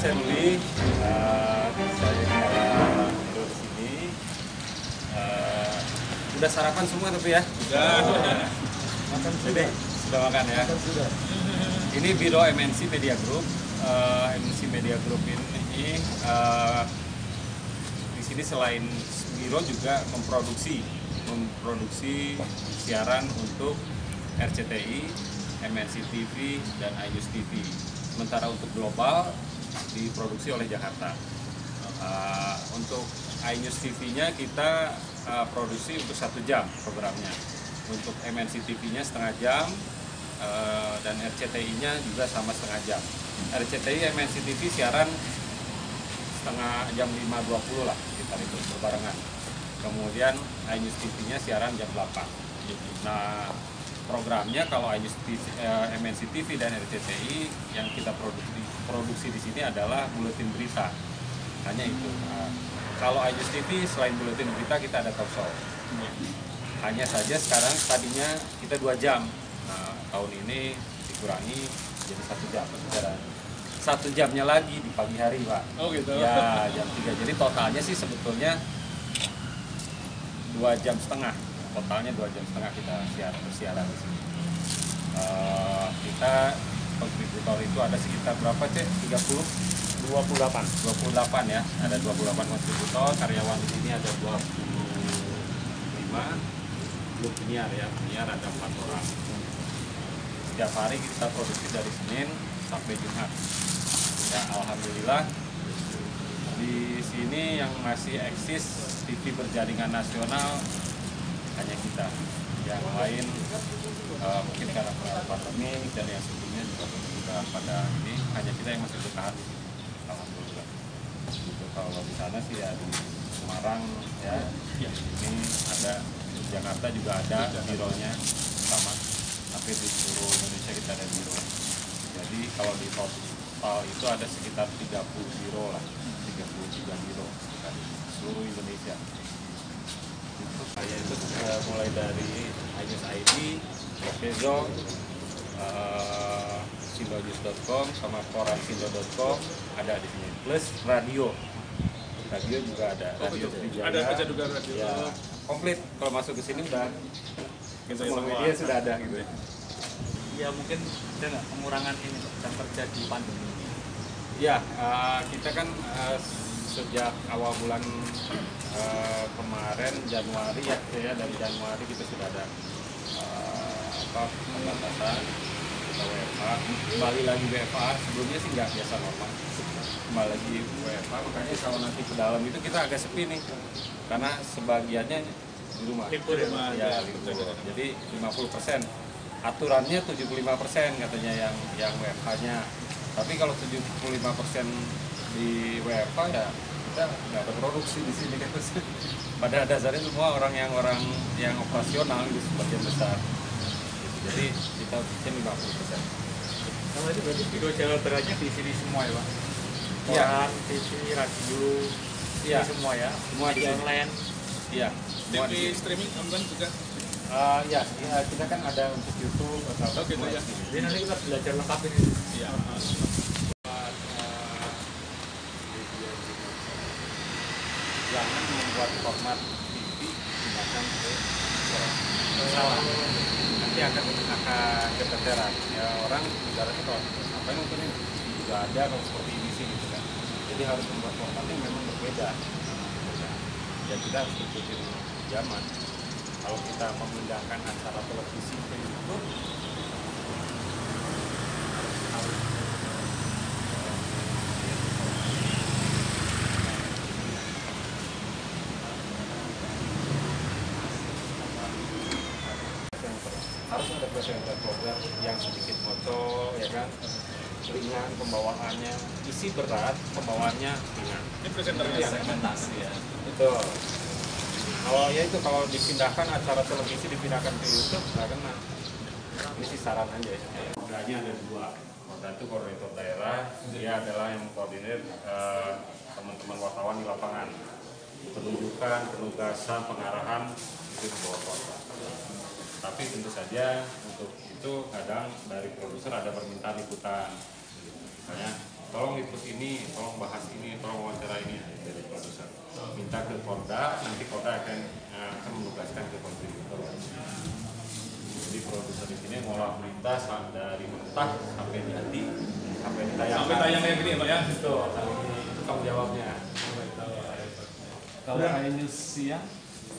saya Ruli, saya tidur di sini. Udah sarapan semua tapi ya? Sudah. Makan sudah? Sudah makan ya? Makan sudah. Ini Biro MNC Media Group. MNC Media Group ini di sini selain Biro juga memproduksi siaran untuk RCTI, MNC TV, dan iNews TV. Sementara untuk global diproduksi oleh Jakarta. Untuk iNews TV-nya kita produksi untuk 1 jam programnya. Untuk MNC TV-nya setengah jam, dan RCTI-nya juga sama setengah jam. RCTI, MNC TV siaran setengah jam 5.20 lah, kita itu berbarengan. Kemudian iNews TV-nya siaran jam 8. Nah, programnya kalau iNews TV, MNC TV dan RCTI yang kita produksi di sini adalah buletin berita. Hanya itu. Kalau iNews TV selain buletin berita kita ada talk show. Hanya saja sekarang tadinya kita 2 jam. Nah, tahun ini dikurangi jadi 1 jam. 1 jamnya lagi di pagi hari, Pak. Oh gitu. Ya, jam 3. Jadi totalnya sih sebetulnya 2,5 jam. Totalnya 2,5 jam kita bersiaran di sini. Kita kontributor itu ada sekitar berapa, Cek? 28 ya. Ada 28 kontributor, karyawan di sini ada 25. Belum penyiar ya, penyiar ada 4 orang. Setiap hari kita produksi dari Senin sampai Jumat. Ya, alhamdulillah di sini yang masih eksis TV berjaringan nasional hanya kita. Yang lain mungkin karena pandemi dan yang sebelumnya juga pada ini, hanya kita yang masih bertahan di sini. Alhamdulillah. Gitu. Kalau di sana sih ya di Semarang ya, ini ada di Jakarta juga ada bironya sama, tapi di seluruh Indonesia kita ada biro. Jadi kalau di total itu ada sekitar 30 biro lah, 33 biro di seluruh Indonesia. Saya itu mulai dari iNews ID, Profezo, sindonews.com sama koransindo.com ada di sini. Plus radio juga ada. Radio Trijaya. Ada baca juga radio. Ya, komplit. Kalau masuk ke sini udah semua semua. media sudah ada gitu. Ya mungkin ada nggak pengurangan ini yang terjadi pandemi ini? Ya, kita kan sejak awal bulan kemarin Januari ya, dari Januari kita sudah ada pembatasan, kita WFH, kembali lagi WFH. Sebelumnya sih nggak, biasa normal, kembali lagi WFH. Makanya kalau nanti ke dalam itu kita agak sepi nih, karena sebagiannya di rumah. Libur Ya, libur. Jadi 50%. Aturannya 75% katanya yang WFH-nya. Tapi kalau 75% di WFH ya kita nggak berproduksi di sini kan. Pada dasarnya semua orang yang operasional itu sebagian besar. Jadi kita bikin 50%. Kalau itu berarti biro Jawa Baratnya di sini semua ya Pak? Iya. Koran, TV, radio, Iya. ini semua ya? Semua di sini. online. Iya. semua di TV sini. streaming online juga. Ya, kita kan ada untuk YouTube atau Oh, gitu ya. Jadi nanti kita belajar lengkap ini. Iya. Jangan membuat format TV gunakan ke salah, nanti akan keteteran ya, orang ibaratnya kalau apa yang mungkin juga ada kalau seperti ini sih gitu kan. Jadi harus membuat formatnya memang berbeda ya, kita harus ikutin zaman. Kalau kita memindahkan antara televisi ke YouTube harus ada presenter program yang sedikit moco ya kan, ringan pembawaannya, isi berat pembawaannya ringan. Ini presenternya Segmentasi ya. Betul. Kalau ya itu, kalau dipindahkan acara televisi dipindahkan ke YouTube nggak kena. Ini sih saran aja ya. Kodanya ada 2. Koda itu koordinator daerah, dia adalah yang mengkoordinir teman-teman wartawan di lapangan. Penunjukan, penugasan, pengarahan itu di bawah kota. Tapi tentu saja untuk itu kadang dari produser ada permintaan liputan. Misalnya tolong liput ini, tolong bahas ini, tolong wawancara ini dari produser. Minta ke Polda, nanti Polda akan menugaskan ke kontributor. Jadi produser di sini ngolah berita dari mentah sampai jadi, sampai ditayangkan. Sampai tayang kayak gini, Pak ya? Itu tanggung jawabnya. Kalau iNews siang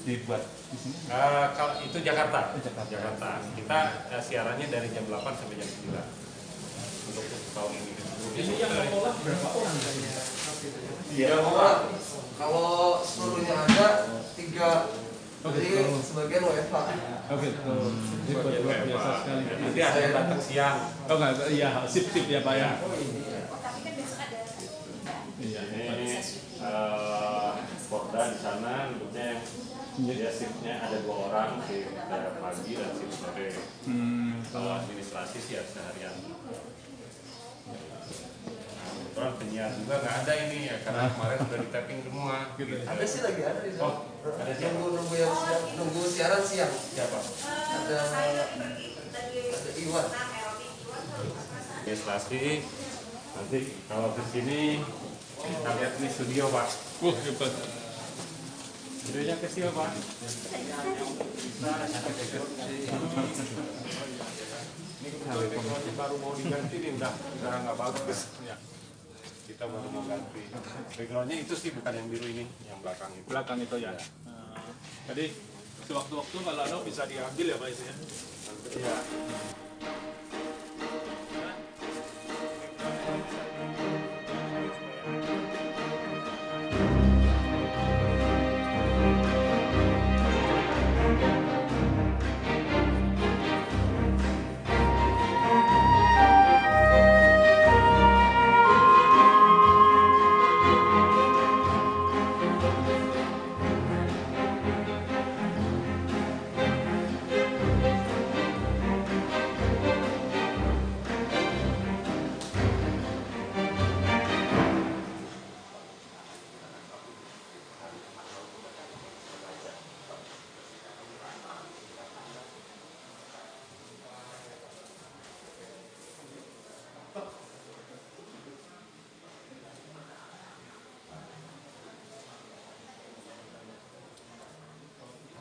dibuat di sini? Kalau itu Jakarta. Jakarta. Kita siarannya dari jam 8 sampai jam 9 untuk tahun ini. Ini yang mengolah berapa orang? 3 orang. Kalau seluruhnya ada 3. Jadi sebagian WFH. Oke, jadi luar biasa sekali. Nanti ada yang datang siang. Oh enggak, iya sip-sip ya Pak ya. Tapi kan besok ada Iya. Ini Porda di sana, bentuknya dia shiftnya ada 2 orang, shift pagi dan shift sore. Kalau administrasi sih ya seharian. Kebetulan penyiar juga nggak ada ini ya, karena kemarin sudah di tapping semua. Ada sih lagi ada di sana. Oh, ada siapa? Nunggu yang siang, nunggu siaran siang. Siapa? Ada Iwan. Administrasi. Nanti kalau ke sini kita lihat ini studio Pak. Hebat. Studionya kecil Pak. Ini kalau baru mau diganti nih udah nggak bagus. Ya. Kita baru mau ganti. Backgroundnya itu sih bukan yang biru ini, yang belakang itu. Belakang itu ya. Jadi sewaktu-waktu kalau bisa diambil ya Pak itu ya. Iya.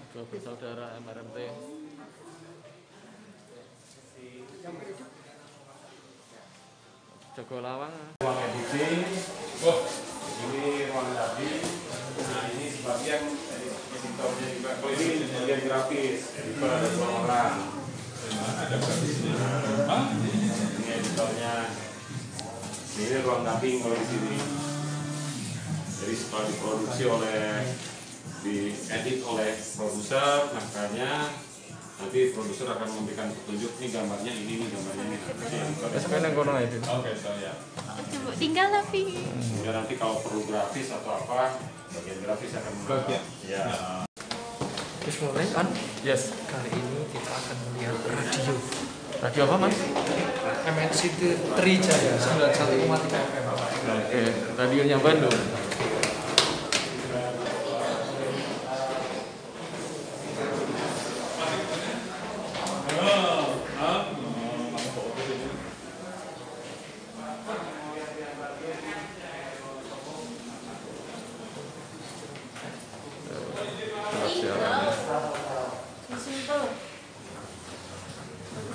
Dua bersaudara MRMT. Jago lawang. Ruang editing. Ini ruang dubbing. Nah ini sebagian editornya juga. Oh ini bagian grafis. Editor ada 2 orang. Ada grafisnya. Ini editornya. Ini ruang dubbing kalau di sini. Jadi setelah diproduksi diedit oleh produser, makanya nanti produser akan memberikan petunjuk nih gambarnya ini gambarnya ini. Sekarang kono itu. Oke, so ya. Coba tinggal tapi. Kemudian nanti kalau perlu grafis atau apa, bagian grafis akan Bagian. Ya. Terus mulai kan? Yes. Kali ini kita akan melihat radio. Radio apa Mas? MNC Trijaya 91,3 FM. Oke, radionya Bandung.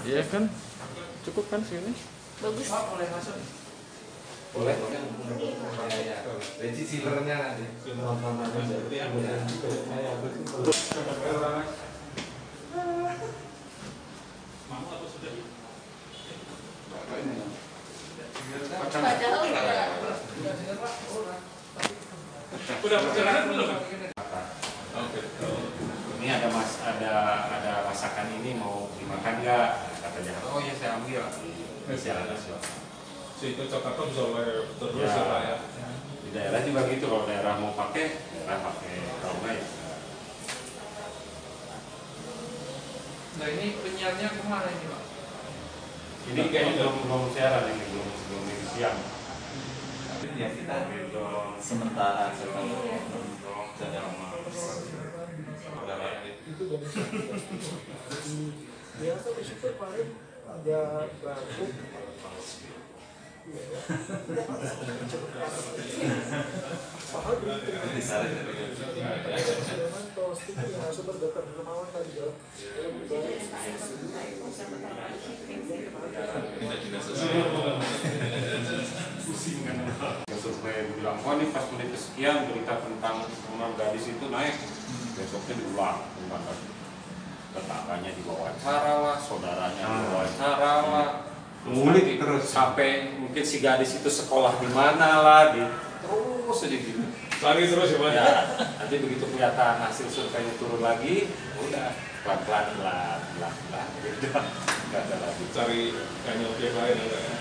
Iya kan, cukup kan sini. Bagus. Boleh masuk? Boleh. Registernya nanti. Padahal Udah perjalanan belum? Oke. Ini ada masakan ini mau dimakan nggak? Katanya. Oh ya saya ambil. Silakan. Si itu Jakarta bisa oleh terus Ya. ya Pak ya. Di daerah juga gitu, kalau daerah mau pakai, kalau nggak ya. Nah ini penyiarnya kemana ini Pak? Ini kayaknya belum siaran ini, belum ini siang. Ya kita Gitu. sementara sedang Biasa bersyukur paling ada batuk Survei bilang, oh ini pas menit kesekian berita tentang gadis itu naik, besoknya diulang tentang tetangganya diwawancara lah, saudaranya diwawancara lah, Ngulik terus. sampai mungkin si gadis itu sekolah di mana lah, terus aja gitu. Cari terus ya Pak. Ya, nanti begitu kelihatan hasil surveinya turun lagi, udah pelan-pelan gitu, nggak ada lagi. Cari kayaknya objek lain ada ya.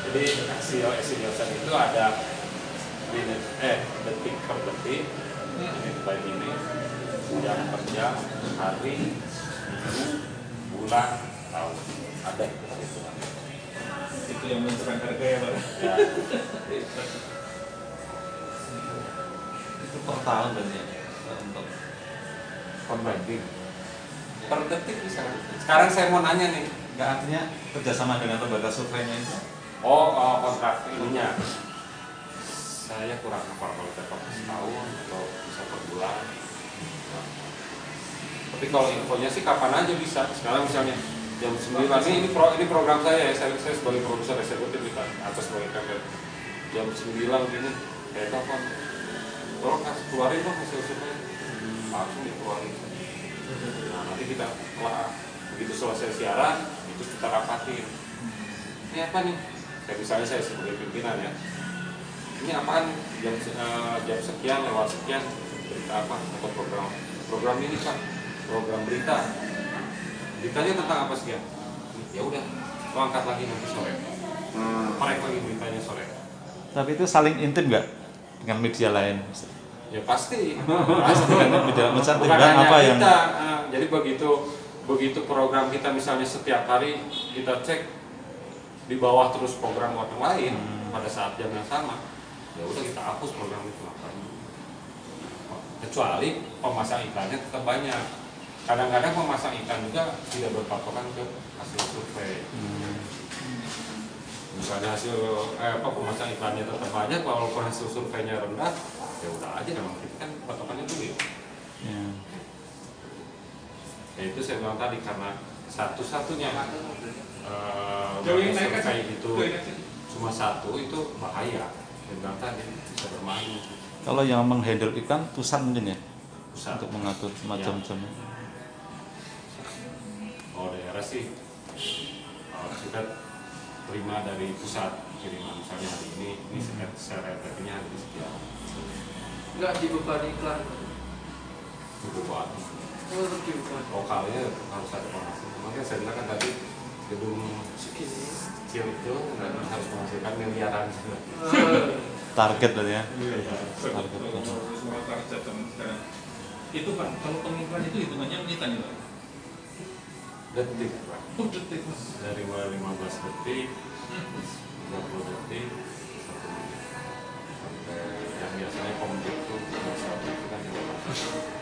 Jadi hasil Nielsen itu ada detik per detik, menit by minute, jam per jam, hari, minggu, bulan, tahun, ada itu. Itu yang menentukan harga ya Pak. Ya, Itu per tahun berarti ya? Untuk pembanding per detik bisa. Sekarang saya mau nanya nih, nggak, artinya kerjasama dengan lembaga surveinya itu? kontrak ininya. Saya kurang hafal kalau tetap setahun atau bisa per bulan. Tapi kalau infonya sih kapan aja bisa. Sekarang misalnya jam 9 ini program saya ya, saya sebagai produser eksekutif atau sebagai kapten. Jam 9 gini, saya telepon, tolong keluarin dong hasil survei, langsung dikeluarin. Nah nanti kita begitu selesai siaran itu kita rapatin. Ini apa nih? Misalnya saya sebagai pimpinan ya. Ini apaan? Jam sekian lewat sekian berita apa atau program ini Pak, program berita. Beritanya tentang apa sekian? Ya udah, lo angkat lagi nanti sore. Korek lagi beritanya sore. Tapi itu saling intim nggak dengan media lain? Ya pasti. Media besar Bukan tidak hanya apa yang kita. Jadi begitu program kita misalnya setiap hari kita cek di bawah terus program orang lain pada saat jam yang sama, ya udah kita hapus program itu. Kecuali pemasang iklannya tetap banyak. Kadang-kadang pemasang iklan juga tidak berpatokan ke hasil survei. Misalnya pemasang iklannya tetap banyak, walaupun hasil surveinya rendah, ya udah aja, memang kita kan patokannya duit. ya. Ya itu saya bilang tadi, karena satu-satunya Jauhin naik survei aja. itu cuma satu, itu bahaya. Saya bilang tadi bisa bermain. Kalau yang menghandle iklan pusat mungkin ya, Pusat. untuk mengatur macam-macamnya. Kalau daerah sih kita terima dari pusat kiriman, misalnya hari ini serepetnya hari ini sekian. Enggak dibebani iklan. Itu buat Tetap dibebani. lokalnya harus ada penghasilan. Makanya saya bilang kan tadi gedung Segini. kecil itu harus menghasilkan miliaran. Target berarti ya. Semua target sekarang. Itu Pak, kalau pengiklan itu hitungannya menitan ya Pak? Detik, Pak. Oh, detik. Dari mulai 15 detik, 30 detik, 1 menit. Sampai yang biasanya komplit itu 1 detik kan 15 detik.